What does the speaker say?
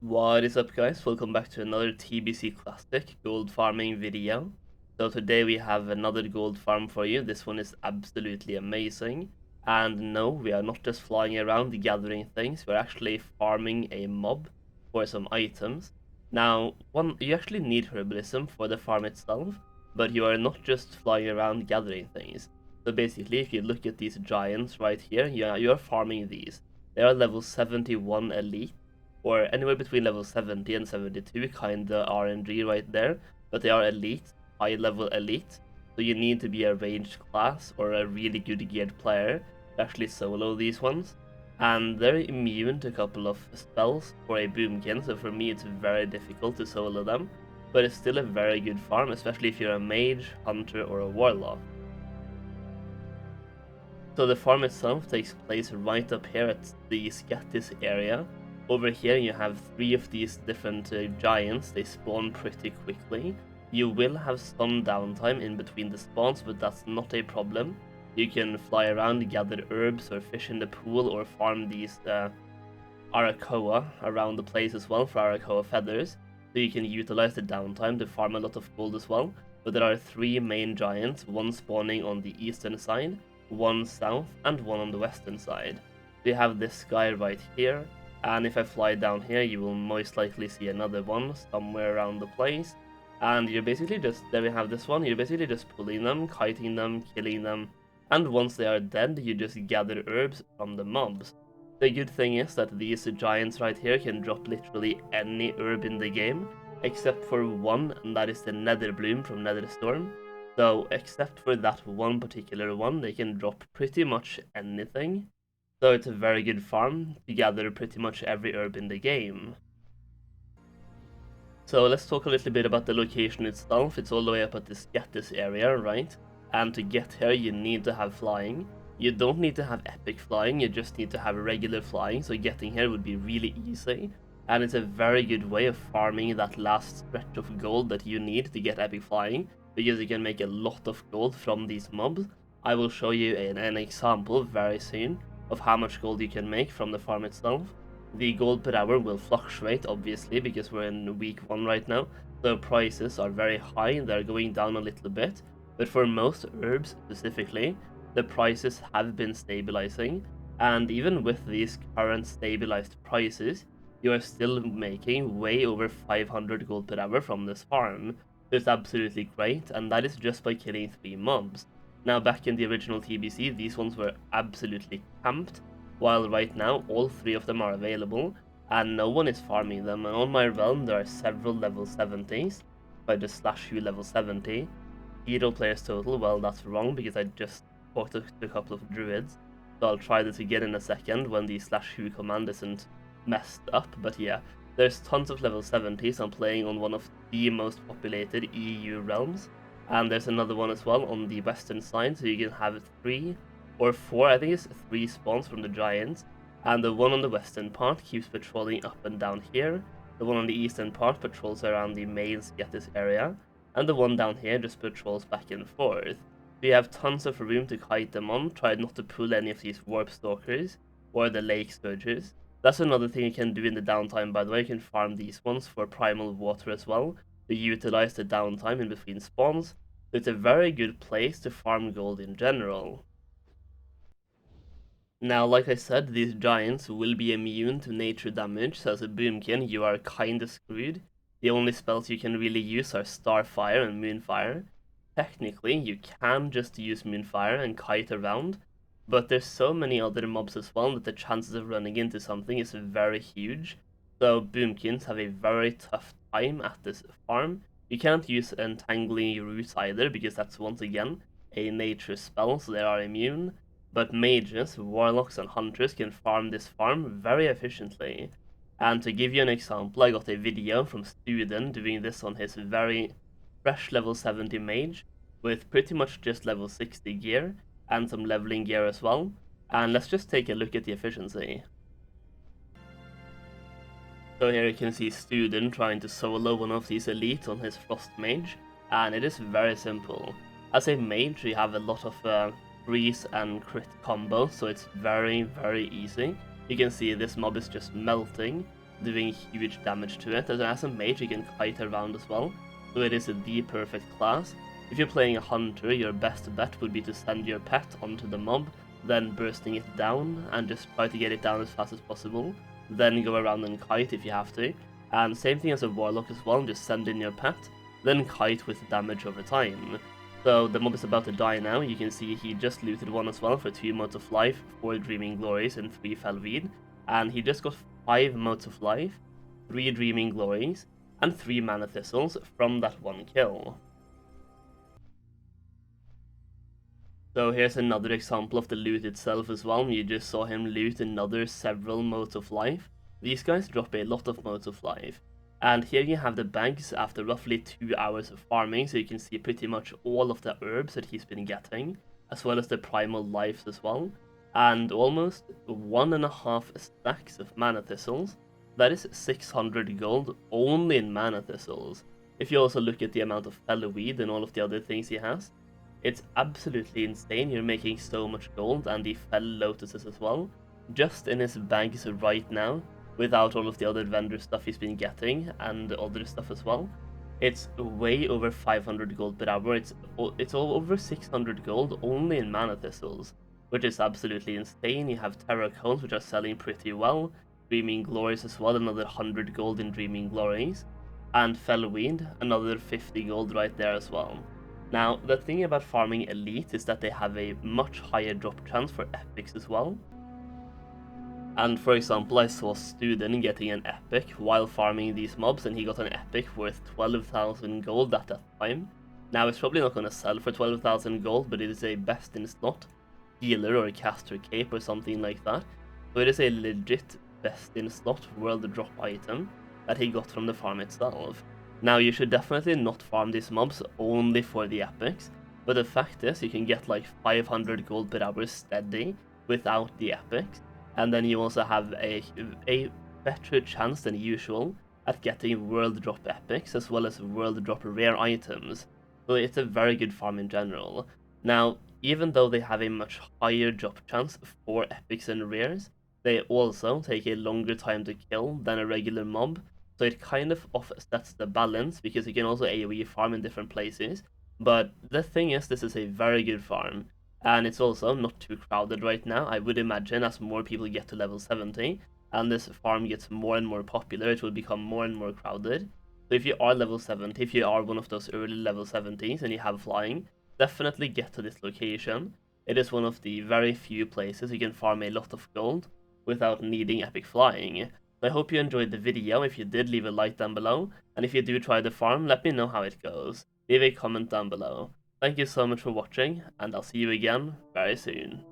What is up, guys? Welcome back to another TBC Classic gold farming video. So today we have another gold farm for you. This one is absolutely amazing. And no, we are not just flying around gathering things, we're actually farming a mob for some items. Now, you actually need herbalism for the farm itself, but you are not just flying around gathering things. So basically, if you look at these giants right here, you're farming these. They are level 71 elite, or anywhere between level 70 and 72, kinda RNG right there, but they are elite, high level elite, so you need to be a ranged class or a really good geared player to actually solo these ones. And they're immune to a couple of spells for a boomkin, so for me it's very difficult to solo them, but it's still a very good farm, especially if you're a mage, hunter, or a warlock. So the farm itself takes place right up here at the Scattis area. Over here you have 3 of these different giants. They spawn pretty quickly. You will have some downtime in between the spawns, but that's not a problem. You can fly around, gather herbs, or fish in the pool, or farm these Arakoa around the place as well for Arakoa feathers. So you can utilize the downtime to farm a lot of gold as well. But there are 3 main giants, one spawning on the eastern side, one south, and one on the western side. So you have this guy right here, and if I fly down here, you will most likely see another one somewhere around the place. And you're basically just, there we have this one, you're basically just pulling them, kiting them, killing them, and once they are dead, you just gather herbs from the mobs. The good thing is that these giants right here can drop literally any herb in the game, except for one, and that is the Nether Bloom from Netherstorm. So, except for that one particular one, they can drop pretty much anything. So it's a very good farm to gather pretty much every herb in the game. So let's talk a little bit about the location itself. It's all the way up at the Scattis area, right? And to get here, you need to have flying. You don't need to have epic flying, you just need to have regular flying, so getting here would be really easy. And it's a very good way of farming that last stretch of gold that you need to get epic flying, because you can make a lot of gold from these mobs. I will show you an example very soon of how much gold you can make from the farm itself. The gold per hour will fluctuate, obviously, because we're in week 1 right now, so prices are very high, they're going down a little bit, but for most herbs specifically, the prices have been stabilizing, and even with these current stabilized prices, you are still making way over 500 gold per hour from this farm. So it's absolutely great, and that is just by killing 3 mobs. Now, back in the original TBC, these ones were absolutely camped, while right now all 3 of them are available, and no one is farming them. And on my realm, there are several level 70s. If I just slash you level 70, 0 players total. Well, that's wrong, because I just talked to a couple of druids, so I'll try this again in a second when the slash who command isn't messed up. But yeah, there's tons of level 70s. I'm playing on one of the most populated EU realms, and there's another one as well on the western side, so you can have 3 or 4, I think it's 3 spawns from the giants, and the one on the western part keeps patrolling up and down here, the one on the eastern part patrols around the main Scattis area, and the one down here just patrols back and forth. We have tons of room to kite them on. Try not to pull any of these warp stalkers or the lake scourgers. That's another thing you can do in the downtime, by the way. You can farm these ones for primal water as well, to utilize the downtime in between spawns. So it's a very good place to farm gold in general. Now, like I said, these giants will be immune to nature damage, so as a boomkin you are kinda screwed. The only spells you can really use are Starfire and Moonfire. Technically, you can just use Moonfire and kite around, but there's so many other mobs as well that the chances of running into something is very huge. So boomkins have a very tough time at this farm. You can't use Entangling Roots either, because that's once again a nature spell, so they are immune. But mages, warlocks, and hunters can farm this farm very efficiently. And to give you an example, I got a video from Student doing this on his very fresh level 70 mage, with pretty much just level 60 gear, and some leveling gear as well. And let's just take a look at the efficiency. So here you can see Student trying to solo one of these elites on his Frost Mage, and it is very simple. As a mage, you have a lot of freeze and crit combos, so it's very, very easy. You can see this mob is just melting, doing huge damage to it. As a mage, you can kite around as well, so it is the perfect class. If you're playing a hunter, your best bet would be to send your pet onto the mob, then bursting it down, and just try to get it down as fast as possible, then go around and kite if you have to. And same thing as a warlock as well, just send in your pet, then kite with damage over time. So the mob is about to die now. You can see he just looted one as well for 2 motes of life, 4 Dreaming Glories, and 3 Felweed. And he just got 5 motes of life, 3 Dreaming Glories, and 3 Mana Thistles from that one kill. So here's another example of the loot itself as well. You just saw him loot another several motes of life. These guys drop a lot of motes of life. And here you have the bags after roughly 2 hours of farming, so you can see pretty much all of the herbs that he's been getting, as well as the primal lives as well. And almost 1.5 stacks of Mana Thistles. That is 600 gold only in Mana Thistles. If you also look at the amount of Felweed and all of the other things he has, it's absolutely insane. You're making so much gold, and the Fel Lotuses as well, just in his bags right now, without all of the other vendor stuff he's been getting, and other stuff as well. It's way over 500 gold per hour. It's all over 600 gold only in Mana Thistles, which is absolutely insane. You have Terra Cones, which are selling pretty well, Dreaming Glories as well, another 100 gold in Dreaming Glories, and Felweed, another 50 gold right there as well. Now, the thing about farming Elite is that they have a much higher drop chance for epics as well. And for example, I saw Student getting an epic while farming these mobs, and he got an epic worth 12,000 gold at that time. Now, it's probably not going to sell for 12,000 gold, but it is a best in slot healer or a caster cape or something like that. So it is a legit best in slot world drop item that he got from the farm itself. Now, you should definitely not farm these mobs only for the epics, but the fact is you can get like 500 gold per hour steady without the epics, and then you also have a better chance than usual at getting world drop epics as well as world drop rare items. So it's a very good farm in general. Now, even though they have a much higher drop chance for epics and rares, they also take a longer time to kill than a regular mob. So it kind of offsets the balance, because you can also AoE farm in different places. But the thing is, this is a very good farm, and it's also not too crowded right now. I would imagine as more people get to level 70, and this farm gets more and more popular, it will become more and more crowded. So if you are level 70, if you are one of those early level 70s and you have flying, definitely get to this location. It is one of the very few places you can farm a lot of gold without needing epic flying. I hope you enjoyed the video. If you did, leave a like down below, and if you do try the farm, let me know how it goes. Leave a comment down below. Thank you so much for watching, and I'll see you again very soon.